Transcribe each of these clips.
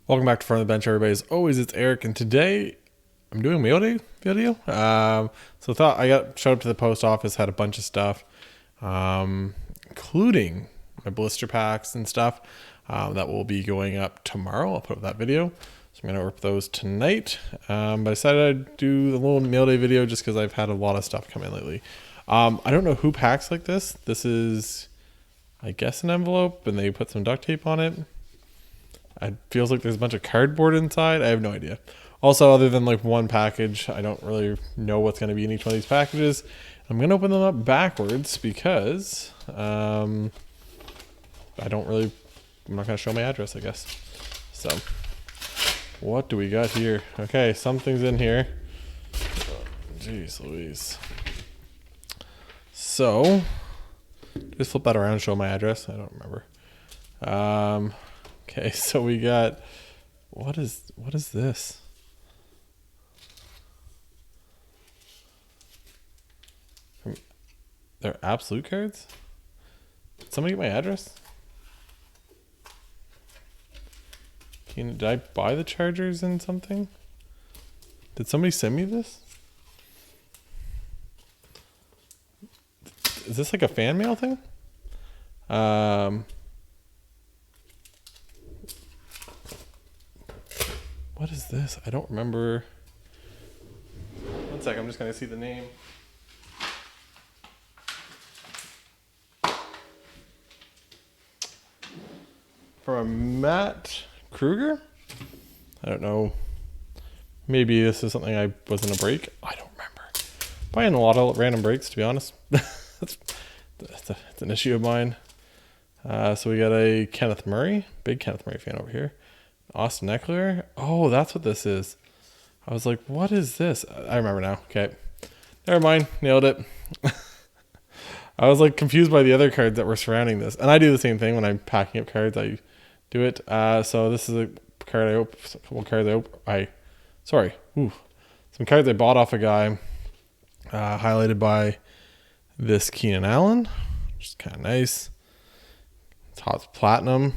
Welcome back to Front of the Bench, everybody. As always, it's Eric, and today I'm doing a mail day video. So thought I showed up to the post office, had a bunch of stuff, including my blister packs and stuff that will be going up tomorrow. I'll put up that video. So I'm going to rip those tonight. But I decided I'd do the little mail day video just because I've had a lot of stuff come in lately. I don't know who packs like this. This is, I guess, an envelope, and they put some duct tape on it. It feels like there's a bunch of cardboard inside. I have no idea. Also, other than like one package, I don't really know what's going to be in each one of these packages. I'm going to open them up backwards because I'm not going to show my address, I guess. So, what do we got here? Okay, something's in here. Jeez Louise. So, just flip that around and show my address. I don't remember. Okay, so we got, what is this? They're absolute cards? Did somebody get my address? Did I buy the chargers and something? Did somebody send me this? Is this like a fan mail thing? What is this? I don't remember. One second, I'm just going to see the name. From a Matt Kruger? I don't know. Maybe this is something I was in a break. I don't remember. Buying a lot of random breaks, to be honest. That's an issue of mine. So we got a Kenneth Murray. Big Kenneth Murray fan over here. Austin Eckler. Oh, that's what this is. I was like, what is this? I remember now. Okay. Never mind. Nailed it. I was like confused by the other cards that were surrounding this. And I do the same thing when I'm packing up cards. I do it. So this is a card I opened. Some cards I bought off a guy. Highlighted by this Keenan Allen. Which is kind of nice. Topps Platinum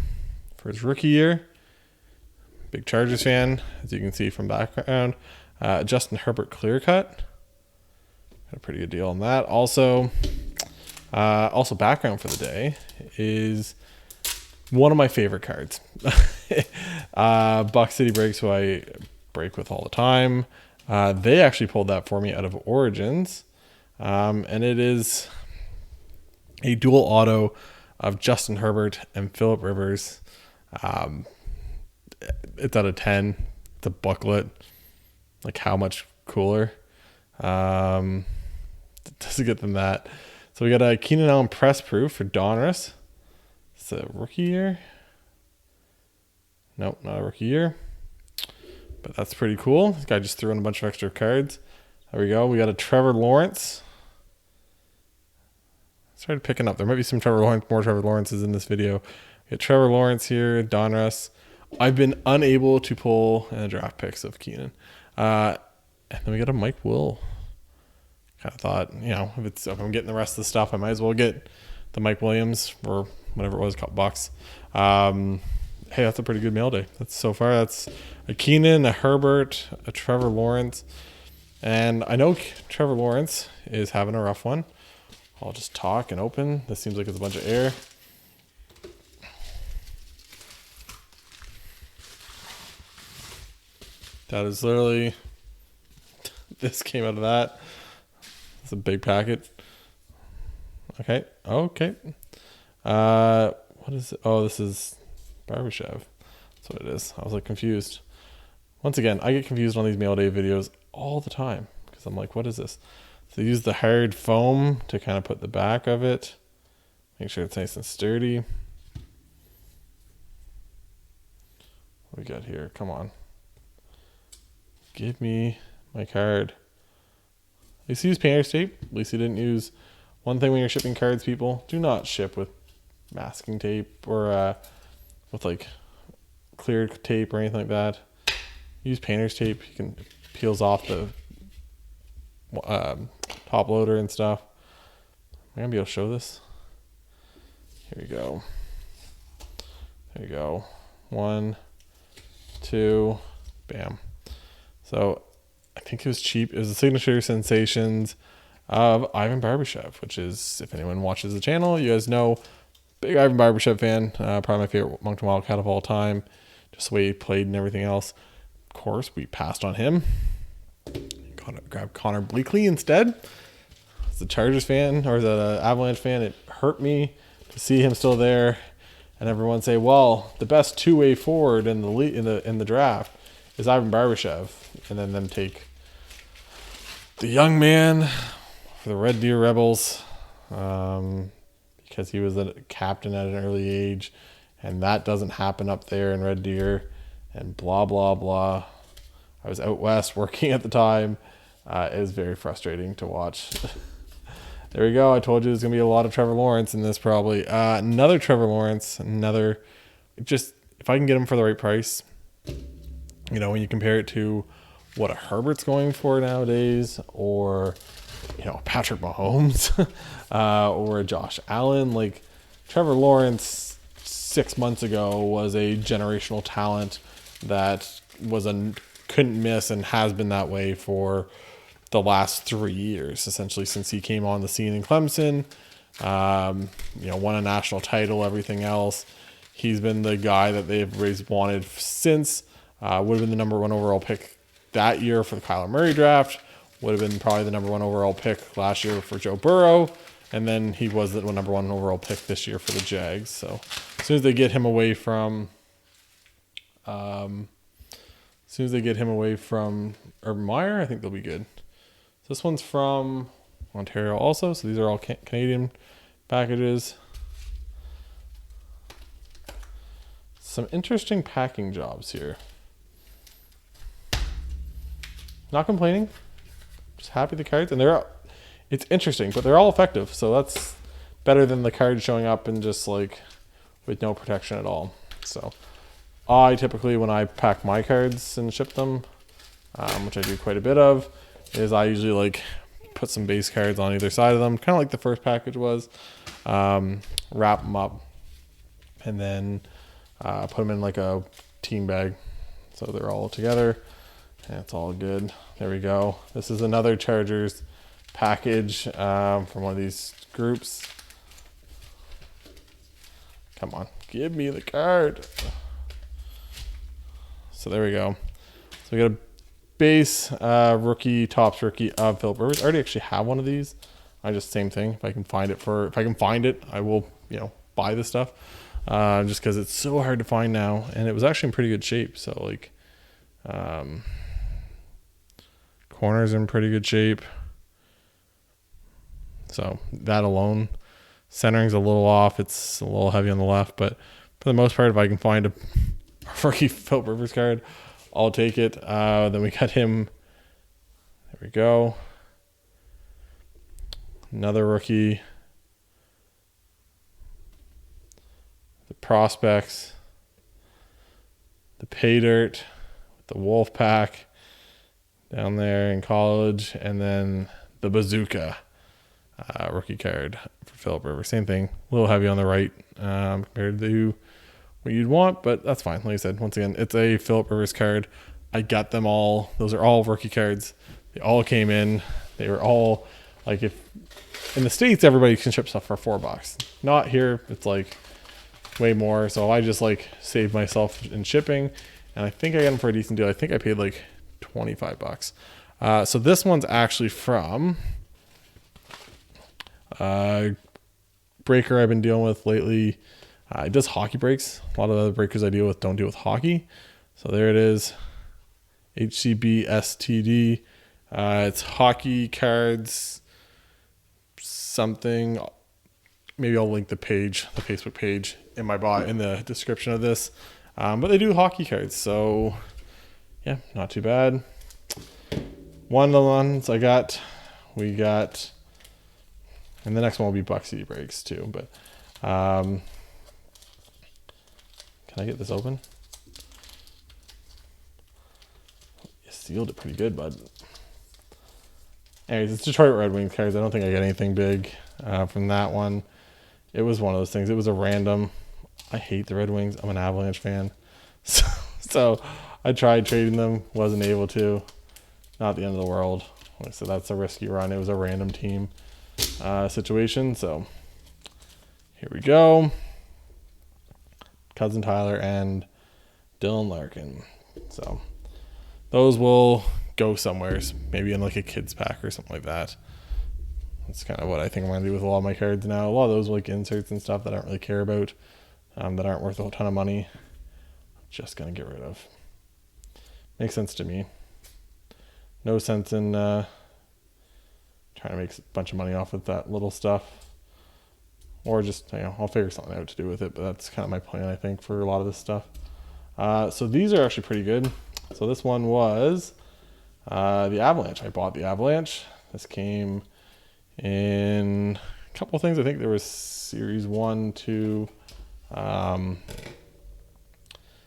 for his rookie year. Big Chargers fan, as you can see from background. Justin Herbert clear cut. Got a pretty good deal on that. Also background for the day is one of my favorite cards. Buck City Breaks, who I break with all the time. They actually pulled that for me out of Origins. And it is a dual auto of Justin Herbert and Phillip Rivers. It's out of 10. It's a booklet. Like, how much cooler? It doesn't get than that. So we got a Keenan Allen press proof for Donruss. It's a rookie year. Nope, not a rookie year. But that's pretty cool. This guy just threw in a bunch of extra cards. There we go. We got a Trevor Lawrence. Started picking up. There might be more Trevor Lawrences in this video. We got Trevor Lawrence here, Donruss. I've been unable to pull draft picks of Keenan. And then we got a Mike Will. Kind of thought, if I'm getting the rest of the stuff, I might as well get the Mike Williams for whatever it was, a couple bucks. Hey, that's a pretty good mail day. That's a Keenan, a Herbert, a Trevor Lawrence. And I know Trevor Lawrence is having a rough one. I'll just talk and open. This seems like it's a bunch of air. That is literally, this came out of that. It's a big packet. Okay. What is it? Oh, this is Barbashev. That's what it is. I was like confused. Once again, I get confused on these mail day videos all the time because I'm like, what is this? So use the hard foam to kind of put the back of it. Make sure it's nice and sturdy. What we got here? Come on. Give me my card. At least use painter's tape. At least you didn't use one thing when you're shipping cards, people. Do not ship with masking tape or with like clear tape or anything like that. Use painter's tape. It peels off the top loader and stuff. Am I gonna be able to show this? Here we go. There you go. 1, 2, bam. So I think it was cheap. It was the Signature Sensations of Ivan Barbashev, which is, if anyone watches the channel, you guys know, big Ivan Barbashev fan. Probably my favorite Moncton Wildcat of all time. Just the way he played and everything else. Of course, we passed on him. Grabbed Connor Bleakley instead. As a Chargers fan, or as an Avalanche fan, it hurt me to see him still there, and everyone say, "Well, the best two-way forward in the draft is Ivan Barbashev," and then them take the young man for the Red Deer Rebels because he was a captain at an early age, and that doesn't happen up there in Red Deer, and blah blah blah. I was out west working at the time. It was very frustrating to watch. There we go. I told you there's going to be a lot of Trevor Lawrence in this probably. Another Trevor Lawrence, just if I can get him for the right price, when you compare it to what a Herbert's going for nowadays, or, Patrick Mahomes, or a Josh Allen, like Trevor Lawrence 6 months ago was a generational talent that couldn't miss and has been that way for the last 3 years, essentially, since he came on the scene in Clemson. Won a national title, everything else. He's been the guy that they've wanted since. Would have been the number 1 overall pick that year for the Kyler Murray draft. Would have been probably the number 1 overall pick last year for Joe Burrow. And then he was the number 1 overall pick this year for the Jags. So as soon as they get him away from Urban Meyer, I think they'll be good. This one's from Ontario also, so these are all Canadian packages. Some interesting packing jobs here. Not complaining, just happy the cards, and it's interesting, but they're all effective, so that's better than the cards showing up and just like with no protection at all. So I typically, when I pack my cards and ship them, which I do quite a bit of, is I usually like put some base cards on either side of them, kind of like the first package was, wrap them up, and then put them in like a team bag so they're all together, and it's all good. There we go. This is another Chargers package from one of these groups. Come on, give me the card. So there we go. So we got a base rookie, Topps rookie of Philip Rivers. I already actually have one of these. Same thing. If I can find it, I will, buy this stuff. Just because it's so hard to find now, and it was actually in pretty good shape. So like, corners in pretty good shape. So that alone, centering's a little off. It's a little heavy on the left, but for the most part, if I can find a rookie Philip Rivers card, I'll take it. Then we got him. There we go. Another rookie. The prospects. The pay dirt. The Wolf Pack down there in college. And then the Bazooka rookie card for Philip Rivers. Same thing. A little heavy on the right compared to what you'd want, but that's fine. Like I said, once again, it's a Philip Rivers card. I got them all. Those are all rookie cards. They all came in. They were all like, if in the States, everybody can ship stuff for $4. Not here. It's like way more. So I just like saved myself in shipping, and I think I got them for a decent deal. I think I paid like $25. So this one's actually from breaker I've been dealing with lately. It does hockey breaks. A lot of the breakers I deal with don't deal with hockey. So there it is. HCBSTB. It's hockey cards, something. Maybe I'll link the page, the Facebook page in the description of this. But they do hockey cards. So yeah, not too bad. One of the ones we got, and the next one will be Buck City breaks too. But can I get this open? You sealed it pretty good, bud. Anyways, it's Detroit Red Wings cards. I don't think I got anything big from that one. It was one of those things. It was a random. I hate the Red Wings. I'm an Avalanche fan. So I tried trading them, wasn't able to. Not the end of the world. Like I said, that's a risky run. It was a random team situation. So here we go. Cousin Tyler and Dylan Larkin. So those will go somewhere, maybe in like a kids pack or something like that. That's kind of what I think I'm going to do with a lot of my cards now. A lot of those like inserts and stuff that I don't really care about, that aren't worth a ton of money, just going to get rid of. Makes sense to me. No sense in trying to make a bunch of money off of that little stuff. Or just, I'll figure something out to do with it, but that's kind of my plan, I think, for a lot of this stuff. So these are actually pretty good. So this one was the Avalanche. I bought the Avalanche. This came in a couple of things. I think there was Series 1, 2.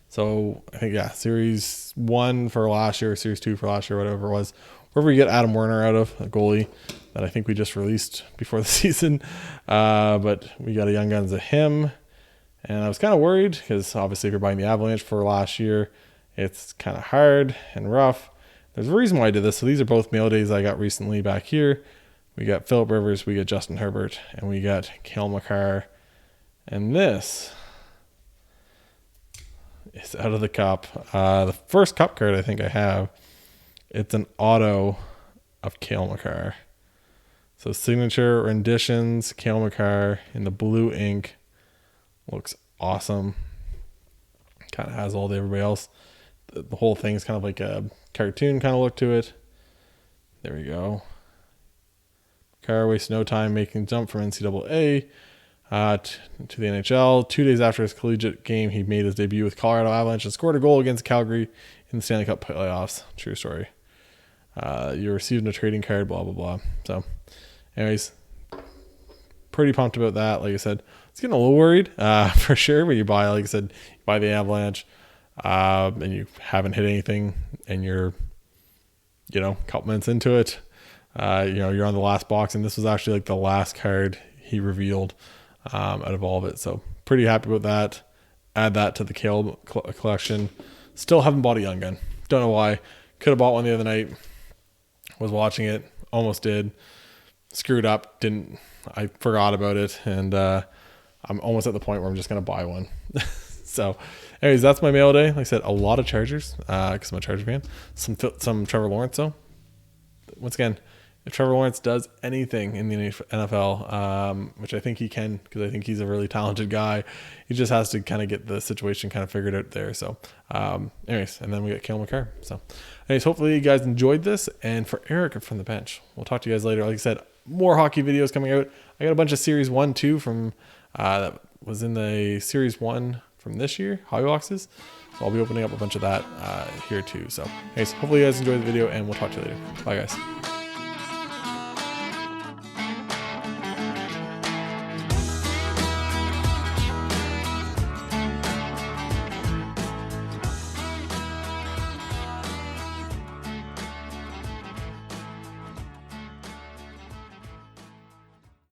So I think, yeah, Series 1 for last year, Series 2 for last year, whatever it was. Wherever we get Adam Werner out of, a goalie that I think we just released before the season. But we got a Young Guns of him. And I was kind of worried because obviously if you're buying the Avalanche for last year, it's kind of hard and rough. There's a reason why I did this. So these are both mail days I got recently back here. We got Philip Rivers, we got Justin Herbert, and we got Cale Makar. And this is out of the cup. The first cup card I think I have, it's an auto of Cale Makar. So signature renditions, Cale Makar in the blue ink. Looks awesome. Kind of has all the everybody else. The whole thing is kind of like a cartoon kind of look to it. There we go. Makar wastes no time making the jump from NCAA to the NHL. 2 days after his collegiate game, he made his debut with Colorado Avalanche and scored a goal against Calgary in the Stanley Cup playoffs. True story. You're receiving a trading card, blah, blah, blah. So, anyways, pretty pumped about that. Like I said, it's getting a little worried for sure. When you buy, like I said, you buy the Avalanche and you haven't hit anything and you're, a couple minutes into it. You're on the last box, and this was actually like the last card he revealed out of all of it. So pretty happy with that. Add that to the Cale collection. Still haven't bought a Young Gun. Don't know why. Could have bought one the other night. Was watching it. Almost did. Screwed up. Didn't. I forgot about it, and I'm almost at the point where I'm just gonna buy one. So, anyways, that's my mail day. Like I said, a lot of Chargers because I'm a Charger fan. Some Trevor Lawrence though. Once again, if Trevor Lawrence does anything in the NFL, which I think he can, because I think he's a really talented guy, he just has to kind of get the situation kind of figured out there. So, anyways, and then we got Cale Makar. So, anyways, hopefully you guys enjoyed this. And for Eric from the bench, we'll talk to you guys later. Like I said, more hockey videos coming out. I got a bunch of Series 1, 2 from that was in the Series 1 from this year, hobby boxes. So I'll be opening up a bunch of that here too. So, anyways, hopefully you guys enjoyed the video, and we'll talk to you later. Bye, guys.